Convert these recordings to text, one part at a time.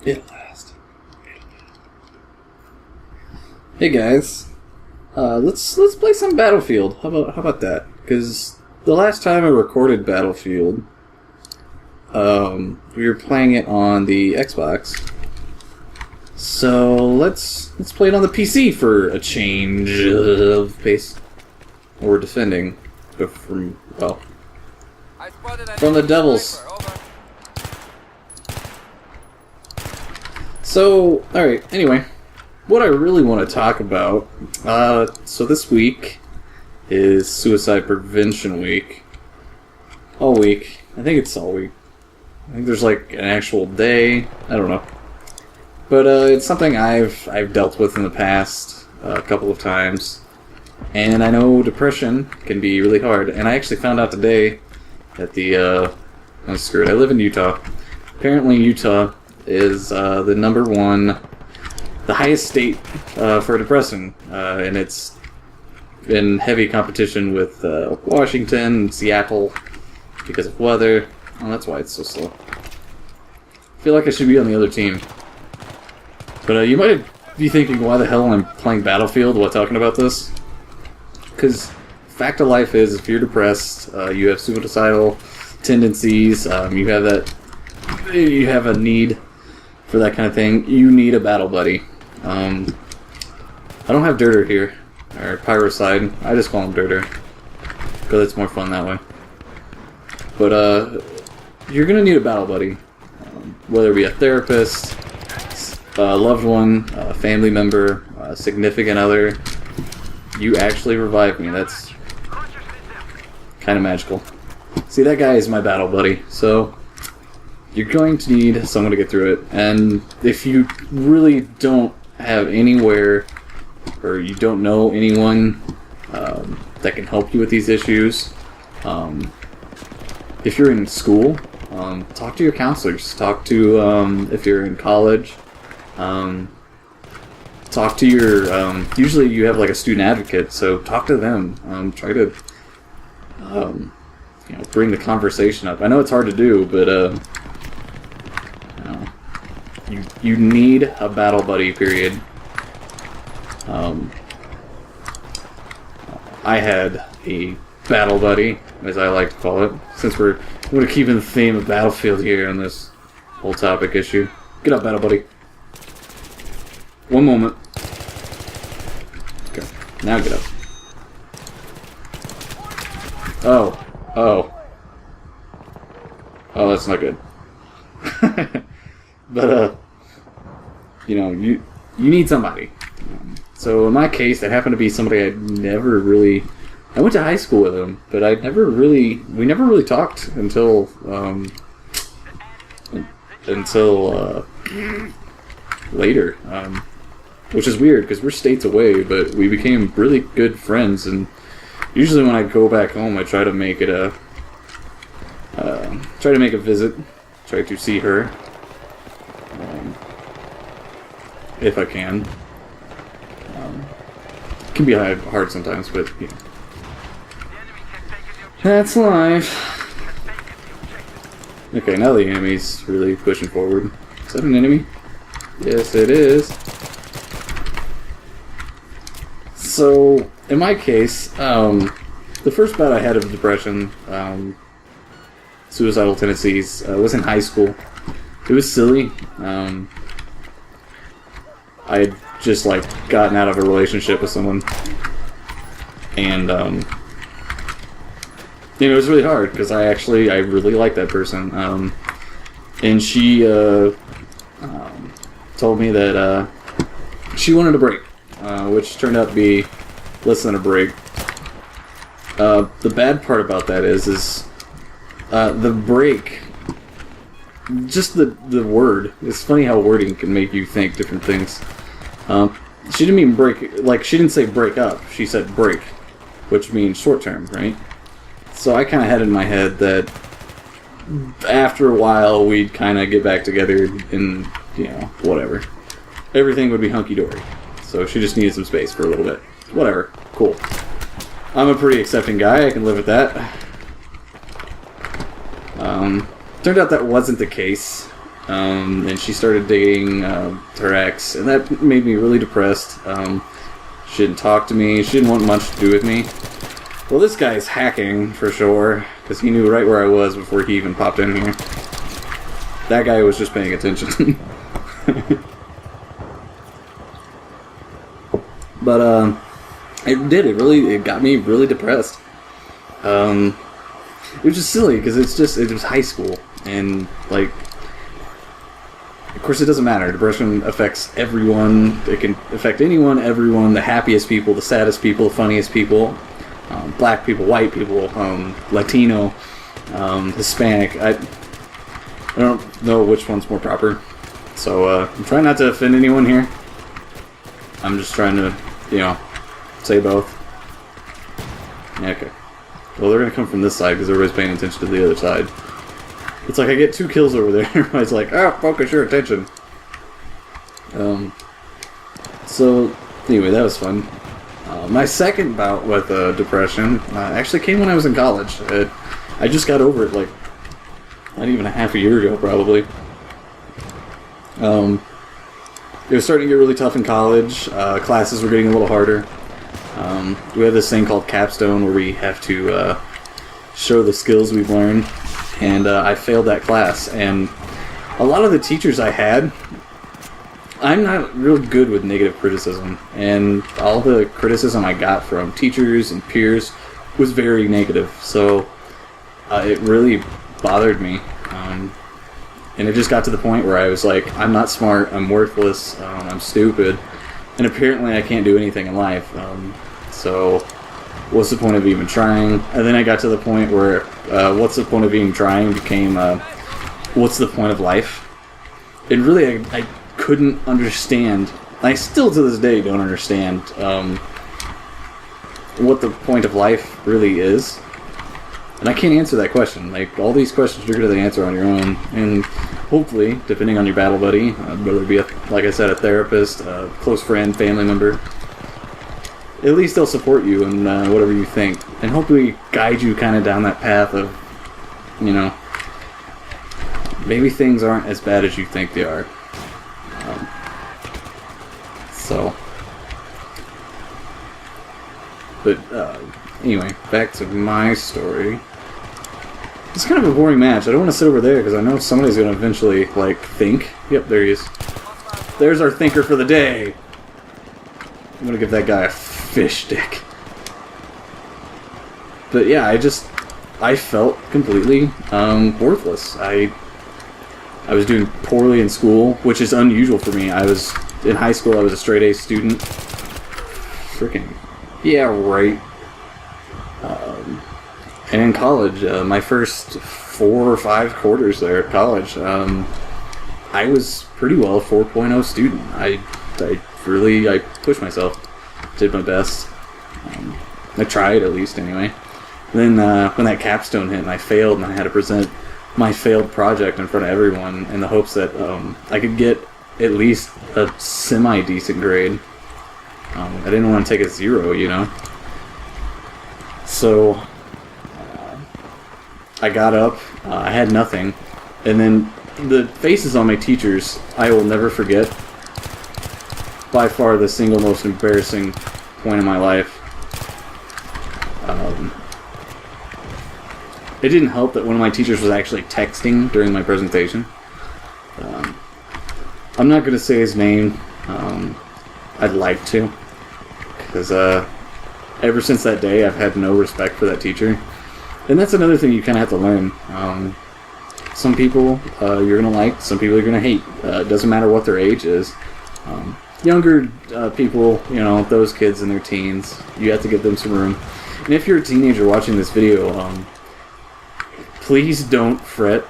It'll last. Hey guys, let's play some Battlefield. How about that? Because the last time I recorded Battlefield, we were playing it on the Xbox. So let's play it on the PC for a change of pace. We're defending from the Devils. So, alright, anyway, what I really want to talk about, so this week is Suicide Prevention Week. All week. I think it's all week. I think there's like an actual day. I don't know. But it's something I've dealt with in the past a couple of times. And I know depression can be really hard. And I actually found out today that oh, screw it, I live in Utah. Apparently Utah is the number one, the highest state for depression. And it's in heavy competition with Washington and Seattle because of weather. Oh, that's why it's so slow. I feel like I should be on the other team. But you might be thinking, why the hell I'm playing Battlefield while talking about this? Because fact of life is, if you're depressed, you have suicidal tendencies, you have a need for that kind of thing, you need a battle buddy. I don't have Dirter here, or Pyrocide. I just call him Dirter, because it's more fun that way. But you're going to need a battle buddy, whether it be a therapist, a loved one, a family member, a significant other. You actually revived me. That's kind of magical. See, that guy is my battle buddy. So you're going to need someone to get through it. And if you really don't have anywhere, or you don't know anyone that can help you with these issues, if you're in school, talk to your counselors. Talk to, if you're in college, talk to your, usually you have like a student advocate, so talk to them. Try to, bring the conversation up. I know it's hard to do, but, you need a battle buddy, period. I had a battle buddy, as I like to call it, since we're going to keep in the theme of Battlefield here on this whole topic issue. Get up, battle buddy. One moment. Okay, now get up. Oh, that's not good. But, you need somebody. So in my case, it happened to be somebody I went to high school with him, but we never really talked until later, which is weird because we're states away, but we became really good friends. And usually when I go back home, I try to make it a visit, try to see her, if I can. It can be hard sometimes, but that's life. Okay, now the enemy's really pushing forward. Is that an enemy? Yes, it is. So, in my case, the first bout I had of depression, suicidal tendencies, was in high school. It was silly. I had just, gotten out of a relationship with someone. And, it was really hard, because I really liked that person. And she, told me that she wanted a break, which turned out to be less than a break. The bad part about that is the break, just the word. It's funny how wording can make you think different things. She didn't mean break, she didn't say break up, she said break, which means short term, right? So I kind of had in my head that after a while we'd kind of get back together and, whatever. Everything would be hunky-dory. So she just needed some space for a little bit. Whatever. Cool. I'm a pretty accepting guy. I can live with that. Turned out that wasn't the case. and she started dating her ex, and that made me really depressed. She didn't talk to me. She didn't want much to do with me. Well, this guy's hacking for sure, because he knew right where I was before he even popped in here. That guy was just paying attention. But it got me really depressed. It was just silly because it was high school, and like, of course it doesn't matter. Depression affects everyone. It can affect anyone, everyone, the happiest people, the saddest people, the funniest people, black people, white people, Latino, Hispanic. I don't know which one's more proper. So I'm trying not to offend anyone here. I'm just trying to, say both. Yeah, okay. Well, they're going to come from this side because everybody's paying attention to the other side. It's like I get 2 kills over there. Everybody's like, focus your attention. So, anyway, that was fun. My second bout with depression actually came when I was in college. I just got over it, like, not even a half a year ago, probably. It was starting to get really tough in college. Classes were getting a little harder. We have this thing called capstone where we have to show the skills we've learned, and I failed that class. And a lot of the teachers I had, I'm not real good with negative criticism, and all the criticism I got from teachers and peers was very negative. So it really bothered me. And it just got to the point where I was like, I'm not smart, I'm worthless, I'm stupid, and apparently I can't do anything in life. So what's the point of even trying? And then I got to the point where what's the point of even trying became what's the point of life? And really I couldn't understand, I still to this day don't understand what the point of life really is. And I can't answer that question. Like, all these questions you're going to answer on your own. And hopefully, depending on your battle buddy, whether it be, like I said, a therapist, a close friend, family member, at least they'll support you in whatever you think. And hopefully guide you kind of down that path of, maybe things aren't as bad as you think they are. Anyway, back to my story. It's kind of a boring match. I don't want to sit over there because I know somebody's going to eventually, think. Yep, there he is. There's our thinker for the day. I'm going to give that guy a fish stick. But yeah, I felt completely worthless. I was doing poorly in school, which is unusual for me. In high school, I was a straight A student. Freaking, yeah, right. And in college, my first 4 or 5 quarters there at college, I was pretty well a 4.0 student. I pushed myself, did my best. I tried, at least, anyway. Then when that capstone hit and I failed and I had to present my failed project in front of everyone in the hopes that I could get at least a semi-decent grade. I didn't want to take a 0, So I got up, I had nothing, and then the faces on my teachers, I will never forget. By far the single most embarrassing point in my life. It didn't help that one of my teachers was actually texting during my presentation. I'm not going to say his name. I'd like to, because ever since that day I've had no respect for that teacher. And that's another thing you kind of have to learn. Some people you're going to like, some people you're going to hate. It doesn't matter what their age is. Younger people, those kids in their teens, you have to give them some room. And if you're a teenager watching this video, please don't fret.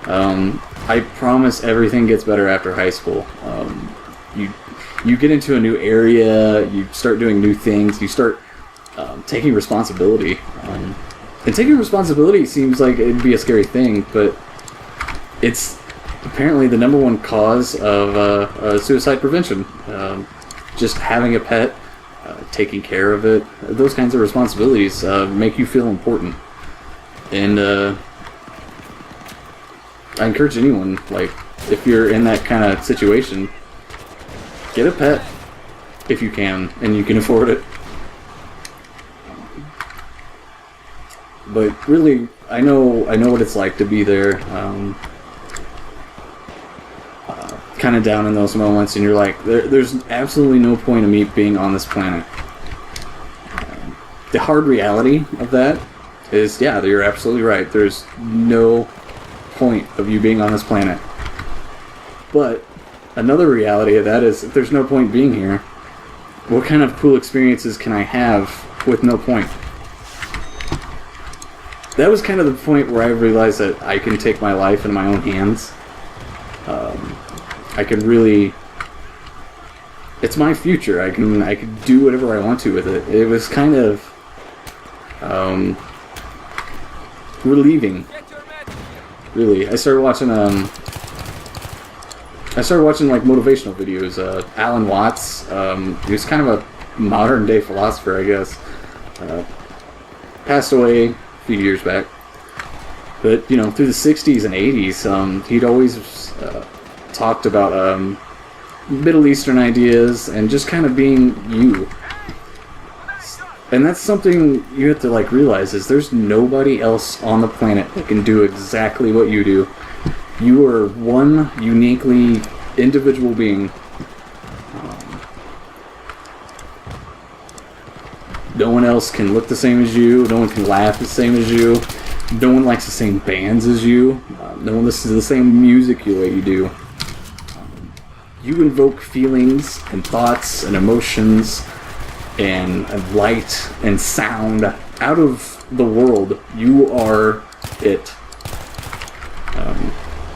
I promise everything gets better after high school. You get into a new area, you start doing new things, you start taking responsibility. And taking responsibility seems like it'd be a scary thing, but it's apparently the #1 cause of suicide prevention. Just having a pet, taking care of it, those kinds of responsibilities make you feel important. And I encourage anyone, like, if you're in that kind of situation, get a pet if you can and you can afford it. But really, I know what it's like to be there, kind of down in those moments, and you're like, there's absolutely no point of me being on this planet. The hard reality of that is, yeah, you're absolutely right. There's no point of you being on this planet. But another reality of that is, if there's no point being here, what kind of cool experiences can I have with no point? That was kind of the point where I realized that I can take my life in my own hands. I can really... It's my future. I can do whatever I want to with it. It was kind of relieving. Really. I started watching like motivational videos. Alan Watts, he was kind of a modern day philosopher, I guess. Passed away a few years back. But, you know, through the 60s and 80s, he'd always talked about Middle Eastern ideas and just kind of being you. And that's something you have to, like, realize, is there's nobody else on the planet that can do exactly what you do. You are one uniquely individual being. No one else can look the same as you. No one can laugh the same as you. No one likes the same bands as you. No one listens to the same music the way you do. You invoke feelings and thoughts and emotions and light and sound out of the world. You are it.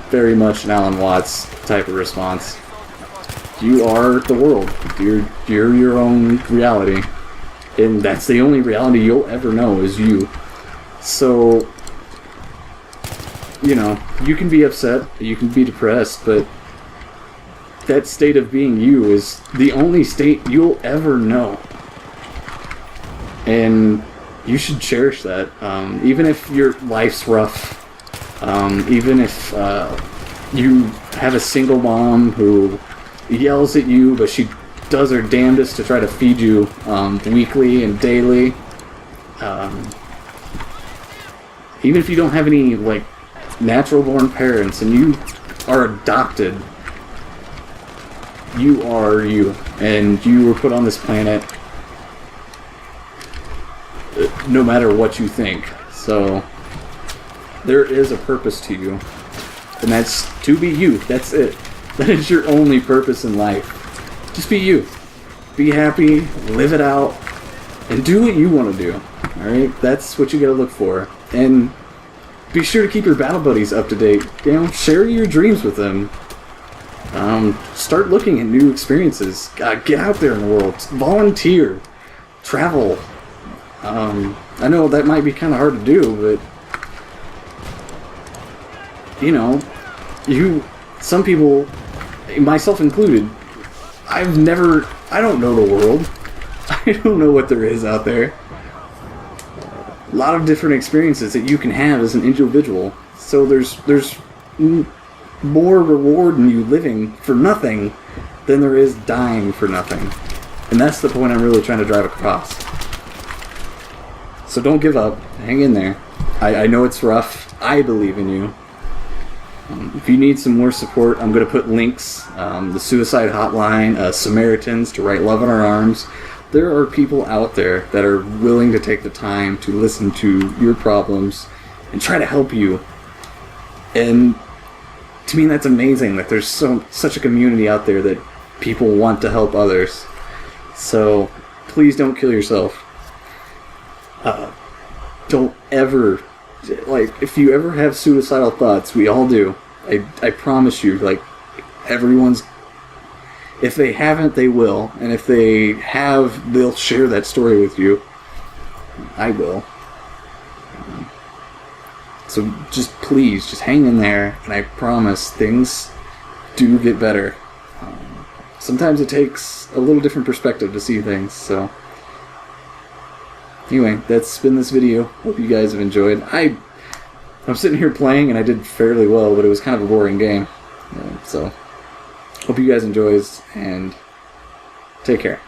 Very much an Alan Watts type of response. You are the world. You're your own reality. And that's the only reality you'll ever know is you. So, you know, you can be upset, you can be depressed, but that state of being you is the only state you'll ever know. And you should cherish that. Even if your life's rough, even if you have a single mom who yells at you, but she does her damnedest to try to feed you weekly and daily. Even if you don't have any, like, natural-born parents and you are adopted, you are you, and you were put on this planet no matter what you think. So there is a purpose to you, and that's to be you. That's it. That is your only purpose in life. Just be you. Be happy, live it out, and do what you want to do. Alright? That's what you gotta look for. And be sure to keep your battle buddies up to date. You know, share your dreams with them. Start looking at new experiences. Get out there in the world. Volunteer. Travel. I know that might be kind of hard to do, but you know, some people, myself included, I don't know the world. I don't know what there is out there. A lot of different experiences that you can have as an individual. So there's more reward in you living for nothing than there is dying for nothing. And that's the point I'm really trying to drive across. So don't give up. Hang in there. I know it's rough. I believe in you. If you need some more support, I'm going to put links. The suicide hotline, Samaritans, to write love in our arms. There are people out there that are willing to take the time to listen to your problems and try to help you. And to me, that's amazing that there's such a community out there that people want to help others. So please don't kill yourself. Don't ever, like, if you ever have suicidal thoughts, we all do. I promise you, like, everyone's, if they haven't, they will. And if they have, they'll share that story with you. I will. So just please, just hang in there, and I promise things do get better. Sometimes it takes a little different perspective to see things, so. Anyway, that's been this video. Hope you guys have enjoyed. I'm sitting here playing, and I did fairly well, but it was kind of a boring game. So, hope you guys enjoy, and take care.